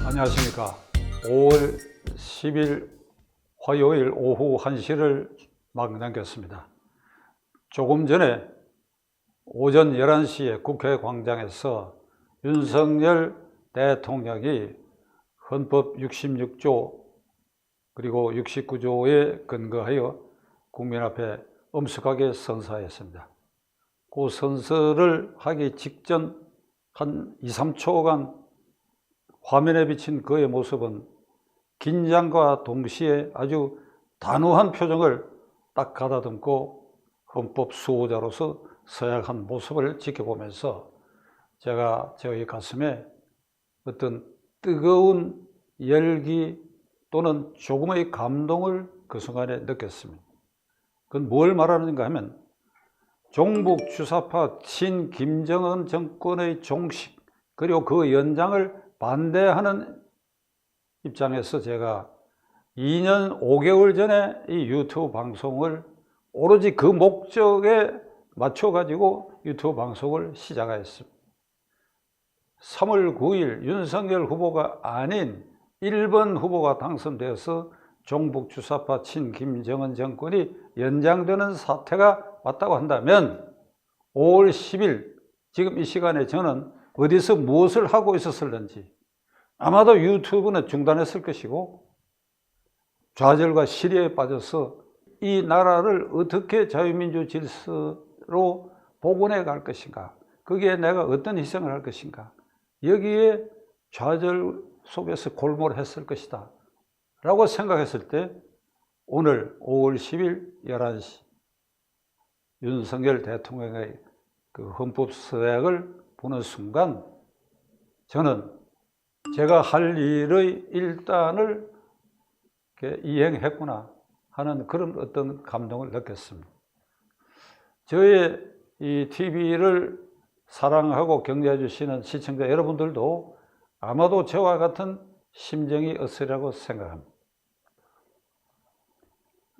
안녕하십니까. 5월 10일 화요일 오후 1시를 막 남겼습니다. 조금 전에 오전 11시에 국회 광장에서 윤석열 대통령이 헌법 66조 그리고 69조에 근거하여 국민 앞에 엄숙하게 선서했습니다. 그 선서를 하기 직전 한 2, 3초간 화면에 비친 그의 모습은 긴장과 동시에 아주 단호한 표정을 딱 가다듬고 헌법 수호자로서 서약한 모습을 지켜보면서 제가 저희 가슴에 어떤 뜨거운 열기 또는 조금의 감동을 그 순간에 느꼈습니다. 그건 뭘 말하는가 하면 종북 주사파 친김정은 정권의 종식 그리고 그 연장을 반대하는 입장에서 제가 2년 5개월 전에 이 유튜브 방송을 오로지 그 목적에 맞춰가지고 유튜브 방송을 시작하였습니다. 3월 9일 윤석열 후보가 아닌 1번 후보가 당선되어서 종북 주사파 친김정은 정권이 연장되는 사태가 왔다고 한다면 5월 10일 지금 이 시간에 저는 어디서 무엇을 하고 있었을는지 아마도 유튜브는 중단했을 것이고 좌절과 시리에 빠져서 이 나라를 어떻게 자유민주 질서로 복원해 갈 것인가, 거기에 내가 어떤 희생을 할 것인가, 여기에 좌절 속에서 골몰했을 것이다 라고 생각했을 때 오늘 5월 10일 11시 윤석열 대통령의 그 헌법 서약을 보는 순간 저는 제가 할 일의 일단을 이행했구나 하는 그런 어떤 감동을 느꼈습니다. 저의 이 TV를 사랑하고 격려해 주시는 시청자 여러분들도 아마도 저와 같은 심정이 있으리라고 생각합니다.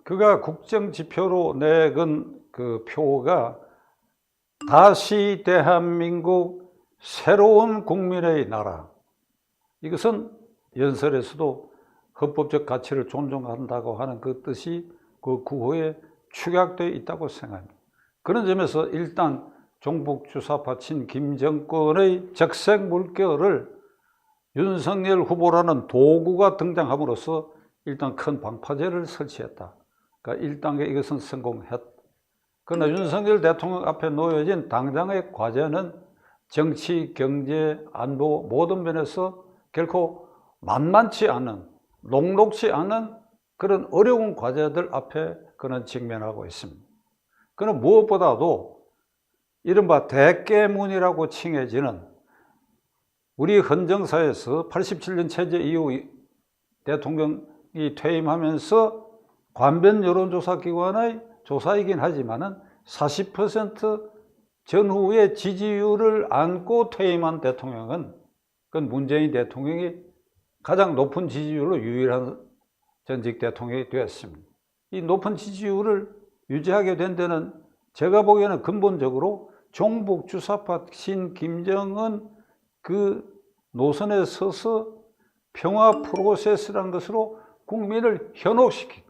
그가 국정지표로 내건 그 표가 다시 대한민국 새로운 국민의 나라, 이것은 연설에서도 헌법적 가치를 존중한다고 하는 그 뜻이 그 구호에 축약되어 있다고 생각합니다. 그런 점에서 일단 종북 주사파 친김정권의 적색 물결을 윤석열 후보라는 도구가 등장함으로써 일단 큰 방파제를 설치했다. 그러니까 1단계 이것은 성공했다. 그러나 윤석열 대통령 앞에 놓여진 당장의 과제는 정치, 경제, 안보 모든 면에서 결코 만만치 않은, 녹록치 않은 그런 어려운 과제들 앞에 그는 직면하고 있습니다. 그는 무엇보다도 이른바 대깨문이라고 칭해지는 우리 헌정사에서 87년 체제 이후 대통령이 퇴임하면서 관변 여론조사 기관의 조사이긴 하지만은 40% 전후의 지지율을 안고 퇴임한 대통령은 그건 문재인 대통령이 가장 높은 지지율로 유일한 전직 대통령이 되었습니다. 이 높은 지지율을 유지하게 된 데는 제가 보기에는 근본적으로 종북 주사파 친김정은 그 노선에 서서 평화 프로세스라는 것으로 국민을 현혹시키고,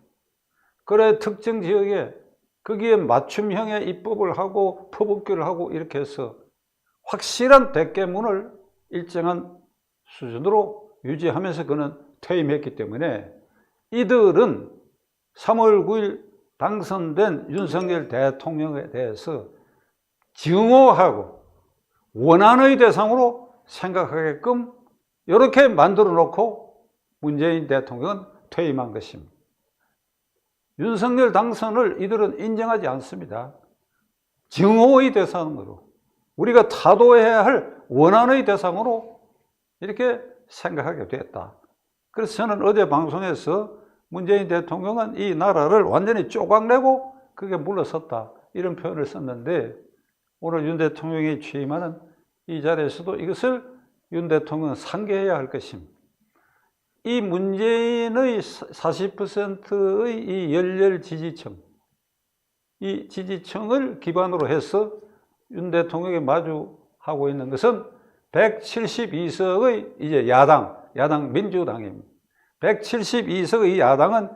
그래 특정 지역에 거기에 맞춤형의 입법을 하고 법업규를 하고 이렇게 해서 확실한 대깨문을 일정한 수준으로 유지하면서 그는 퇴임했기 때문에 이들은 3월 9일 당선된 윤석열 대통령에 대해서 증오하고 원한의 대상으로 생각하게끔 이렇게 만들어 놓고 문재인 대통령은 퇴임한 것입니다. 윤석열 당선을 이들은 인정하지 않습니다. 증오의 대상으로, 우리가 타도해야 할 원한의 대상으로 이렇게 생각하게 됐다. 그래서 저는 어제 방송에서 문재인 대통령은 이 나라를 완전히 쪼각내고 그게 물러섰다 이런 표현을 썼는데, 오늘 윤 대통령이 취임하는 이 자리에서도 이것을 윤 대통령은 상기해야 할 것입니다. 이 문재인의 40%의 이 열렬 지지층, 이 지지층을 기반으로 해서 윤 대통령이 마주하고 있는 것은 172석의 이제 야당, 야당 민주당입니다. 172석의 야당은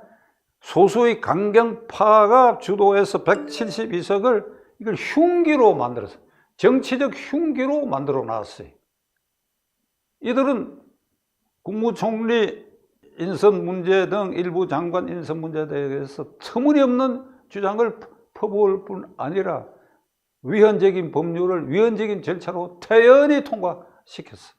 소수의 강경파가 주도해서 172석을 이걸 흉기로 만들어서 정치적 흉기로 만들어 놨어요. 이들은 국무총리 인선 문제 등 일부 장관 인선 문제에 대해서 터무니없는 주장을 퍼부을 뿐 아니라 위헌적인 법률을 위헌적인 절차로 태연히 통과시켰어.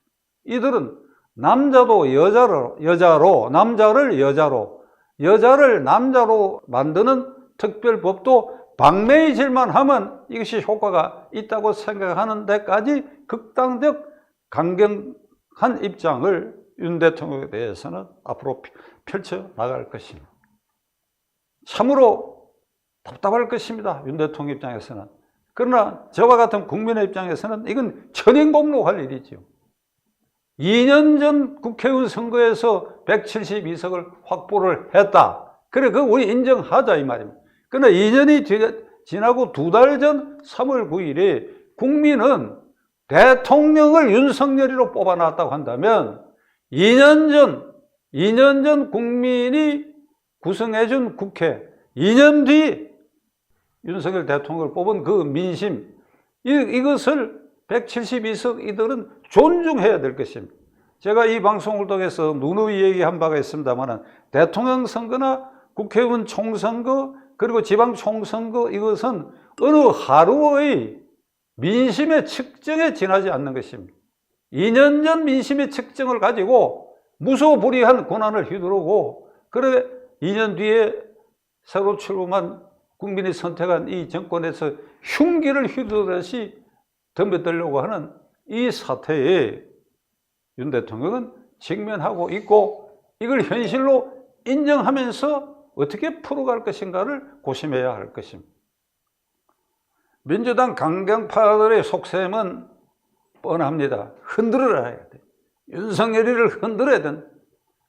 이들은 남자도 여자로, 남자를 여자로, 여자를 남자로 만드는 특별법도 방매질만 하면 이것이 효과가 있다고 생각하는 데까지 극단적 강경한 입장을 윤 대통령에 대해서는 앞으로 펼쳐 나갈 것입니다. 참으로 답답할 것입니다. 윤 대통령 입장에서는. 그러나 저와 같은 국민의 입장에서는 이건 천인공노할 일이죠. 2년 전 국회의원 선거에서 172석을 확보를 했다. 그래, 그거 우리 인정하자 이 말입니다. 그러나 2년이 지나고 2달 전 3월 9일에 국민은 대통령을 윤석열이로 뽑아놨다고 한다면 2년 전 국민이 구성해준 국회, 2년 뒤 윤석열 대통령을 뽑은 그 민심, 이것을 172석 이들은 존중해야 될 것입니다. 제가 이 방송을 통해서 누누이 얘기한 바가 있습니다만 대통령 선거나 국회의원 총선거 그리고 지방 총선거 이것은 어느 하루의 민심의 측정에 지나지 않는 것입니다. 2년 전 민심의 측정을 가지고 무소불위한 권한을 휘두르고 그래 2년 뒤에 새로 출범한 국민이 선택한 이 정권에서 흉기를 휘두르듯이 덤벼들려고 하는 이 사태에 윤 대통령은 직면하고 있고 이걸 현실로 인정하면서 어떻게 풀어갈 것인가를 고심해야 할 것입니다. 민주당 강경파들의 속셈은 뻔합니다. 흔들어야 해야 돼. 윤석열이를 흔들어야 돼.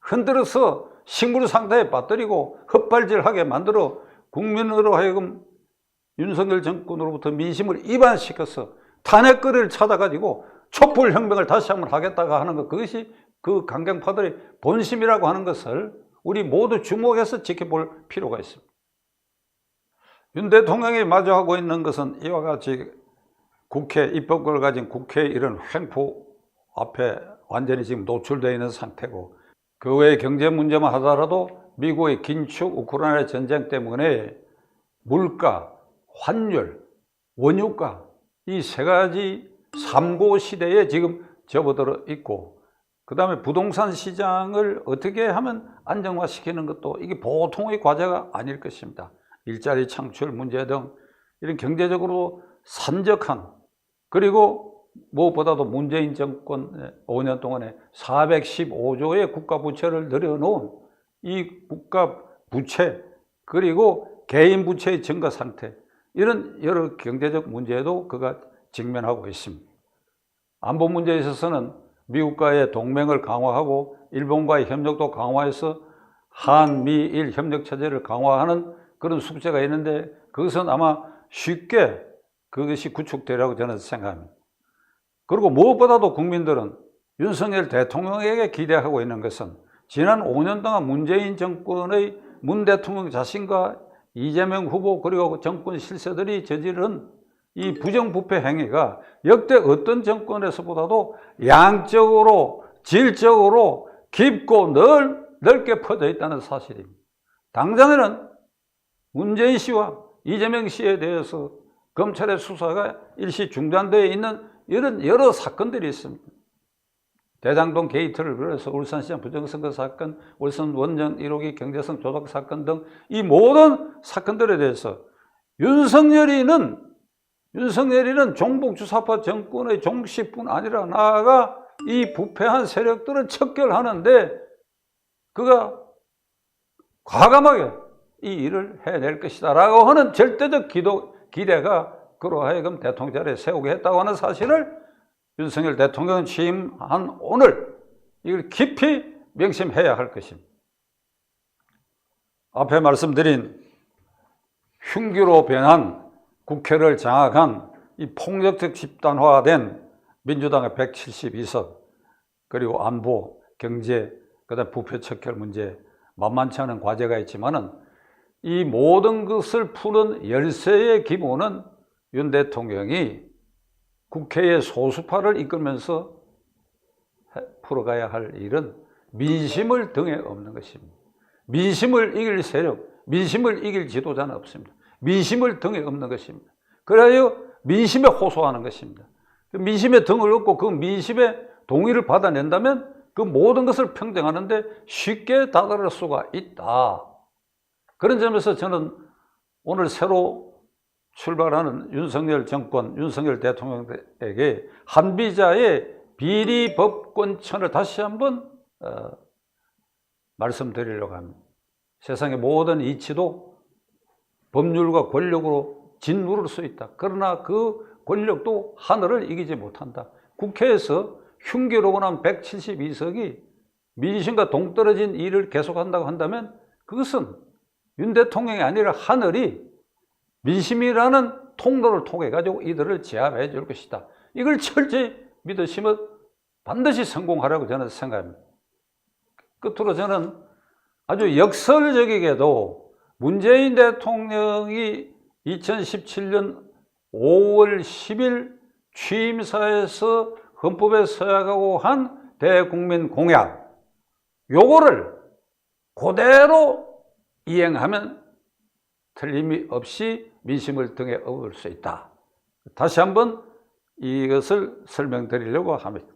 흔들어서 식물 상태에 빠뜨리고 헛발질하게 만들어 국민으로 하여금 윤석열 정권으로부터 민심을 이반시켜서 탄핵거리를 찾아가지고 촛불혁명을 다시 한번 하겠다고 하는 것, 그것이 그 강경파들의 본심이라고 하는 것을 우리 모두 주목해서 지켜볼 필요가 있습니다. 윤 대통령이 마주하고 있는 것은 이와 같이 국회, 입법권을 가진 국회의 이런 횡포 앞에 완전히 지금 노출되어 있는 상태고 그 외에 경제 문제만 하더라도 미국의 긴축, 우크라이나 전쟁 때문에 물가, 환율, 원유가 이 세 가지 삼고 시대에 지금 접어들어 있고 그 다음에 부동산 시장을 어떻게 하면 안정화시키는 것도 이게 보통의 과제가 아닐 것입니다. 일자리 창출 문제 등 이런 경제적으로 산적한 그리고 무엇보다도 문재인 정권 5년 동안에 415조의 국가 부채를 늘여놓은 이 국가 부채 그리고 개인 부채의 증가 상태 이런 여러 경제적 문제에도 그가 직면하고 있습니다. 안보 문제에 있어서는 미국과의 동맹을 강화하고 일본과의 협력도 강화해서 한미일 협력 체제를 강화하는 그런 숙제가 있는데 그것은 아마 쉽게 그것이 구축되리라고 저는 생각합니다. 그리고 무엇보다도 국민들은 윤석열 대통령에게 기대하고 있는 것은 지난 5년 동안 문재인 정권의 문 대통령 자신과 이재명 후보 그리고 정권 실세들이 저지른 이 부정부패 행위가 역대 어떤 정권에서보다도 양적으로 질적으로 깊고 넓게 퍼져 있다는 사실입니다. 당장에는 문재인 씨와 이재명 씨에 대해서 검찰의 수사가 일시 중단되어 있는 이런 여러 사건들이 있습니다. 대장동 게이트를 비롯해서 울산시장 부정선거 사건, 울산 원전 1호기 경제성 조작 사건 등 이 모든 사건들에 대해서 윤석열이는 종북주사파 정권의 종식뿐 아니라 나아가 이 부패한 세력들을 척결하는데 그가 과감하게 이 일을 해낼 것이다 라고 하는 절대적 기대가 그로 하여금 대통령 자리에 세우게 했다고 하는 사실을 윤석열 대통령 취임한 오늘 이걸 깊이 명심해야 할 것입니다. 앞에 말씀드린 흉기로 변한 국회를 장악한 이 폭력적 집단화된 민주당의 172석 그리고 안보, 경제, 그다음 부패 척결 문제, 만만치 않은 과제가 있지만은 이 모든 것을 푸는 열쇠의 기본은 윤 대통령이 국회의 소수파를 이끌면서 풀어가야 할 일은 민심을 등에 업는 것입니다. 민심을 이길 세력, 민심을 이길 지도자는 없습니다. 민심을 등에 업는 것입니다. 그래야 민심에 호소하는 것입니다. 민심에 등을 업고 그 민심의 동의를 받아낸다면 그 모든 것을 평정하는데 쉽게 다다를 수가 있다. 그런 점에서 저는 오늘 새로 출발하는 윤석열 정권, 윤석열 대통령에게 한비자의 비리 법권천을 다시 한번 말씀드리려고 합니다. 세상의 모든 이치도 법률과 권력으로 짓누를 수 있다. 그러나 그 권력도 하늘을 이기지 못한다. 국회에서 흉기로고난 172석이 민심과 동떨어진 일을 계속한다고 한다면 그것은 윤 대통령이 아니라 하늘이 민심이라는 통로를 통해 가지고 이들을 제압해 줄 것이다. 이걸 철저히 믿으시면 반드시 성공하라고 저는 생각합니다. 끝으로 저는 아주 역설적이게도 문재인 대통령이 2017년 5월 10일 취임사에서 헌법에 서약하고 한 대국민 공약, 요거를 그대로 이행하면 틀림이 없이 민심을 등에 업을 수 있다. 다시 한번 이것을 설명드리려고 합니다.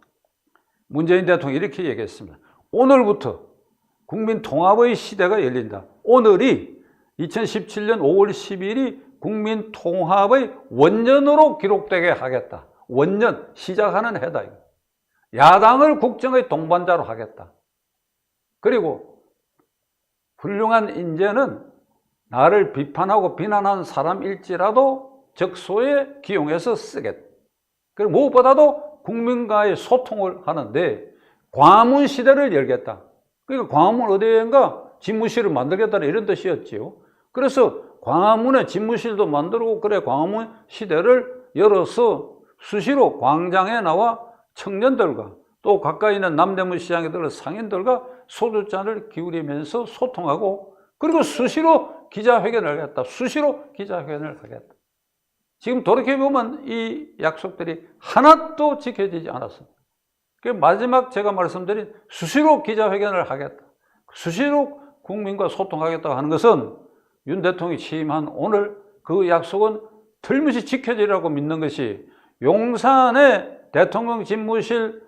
문재인 대통령이 이렇게 얘기했습니다. 오늘부터 국민 통합의 시대가 열린다. 오늘이 2017년 5월 10일이 국민 통합의 원년으로 기록되게 하겠다. 원년, 시작하는 해다. 야당을 국정의 동반자로 하겠다. 그리고 훌륭한 인재는 나를 비판하고 비난한 사람일지라도 적소에 기용해서 쓰겠다. 그리고 무엇보다도 국민과의 소통을 하는데 광화문 시대를 열겠다. 그러니까 광화문 어디인가 집무실을 만들겠다는 이런 뜻이었지요. 그래서 광화문에 집무실도 만들고 그래 광화문 시대를 열어서 수시로 광장에 나와 청년들과 또 가까이 있는 남대문 시장에 들어 상인들과 소주잔을 기울이면서 소통하고 그리고 수시로 기자회견을 하겠다. 수시로 기자회견을 하겠다. 지금 돌이켜보면 이 약속들이 하나도 지켜지지 않았습니다. 마지막 제가 말씀드린 수시로 기자회견을 하겠다. 수시로 국민과 소통하겠다고 하는 것은 윤 대통령이 취임한 오늘 그 약속은 틀림없이 지켜지리라고 믿는 것이 용산의 대통령 집무실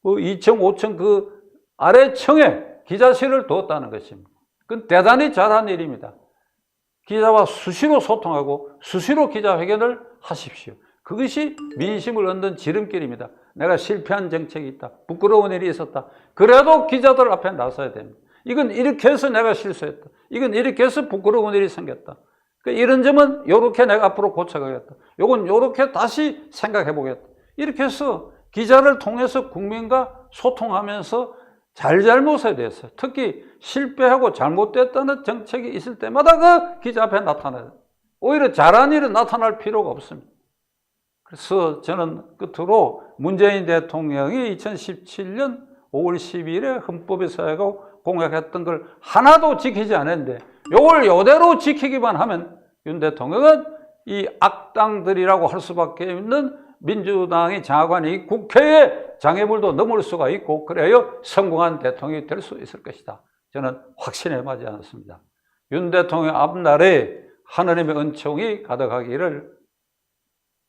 2층, 5층 그 아래층에 기자실을 두었다는 것입니다. 그건 대단히 잘한 일입니다. 기자와 수시로 소통하고 수시로 기자회견을 하십시오. 그것이 민심을 얻는 지름길입니다. 내가 실패한 정책이 있다. 부끄러운 일이 있었다. 그래도 기자들 앞에 나서야 됩니다. 이건 이렇게 해서 내가 실수했다. 이건 이렇게 해서 부끄러운 일이 생겼다. 이런 점은 이렇게 내가 앞으로 고쳐가겠다. 이건 이렇게 다시 생각해 보겠다. 이렇게 해서 기자를 통해서 국민과 소통하면서 잘잘못에 대해서 특히 실패하고 잘못됐다는 정책이 있을 때마다 그 기자 앞에 나타나요. 오히려 잘한 일은 나타날 필요가 없습니다. 그래서 저는 끝으로 문재인 대통령이 2017년 5월 10일에 헌법에 서약하고 공약했던 걸 하나도 지키지 않았는데 이걸 이대로 지키기만 하면 윤 대통령은 이 악당들이라고 할 수밖에 없는 민주당의 장악관이 국회의 장애물도 넘을 수가 있고 그래야 성공한 대통령이 될 수 있을 것이다. 저는 확신에 맞지 않습니다. 윤 대통령 앞날에 하나님의 은총이 가득하기를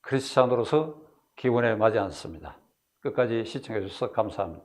크리스찬으로서 기원에 맞지 않습니다. 끝까지 시청해 주셔서 감사합니다.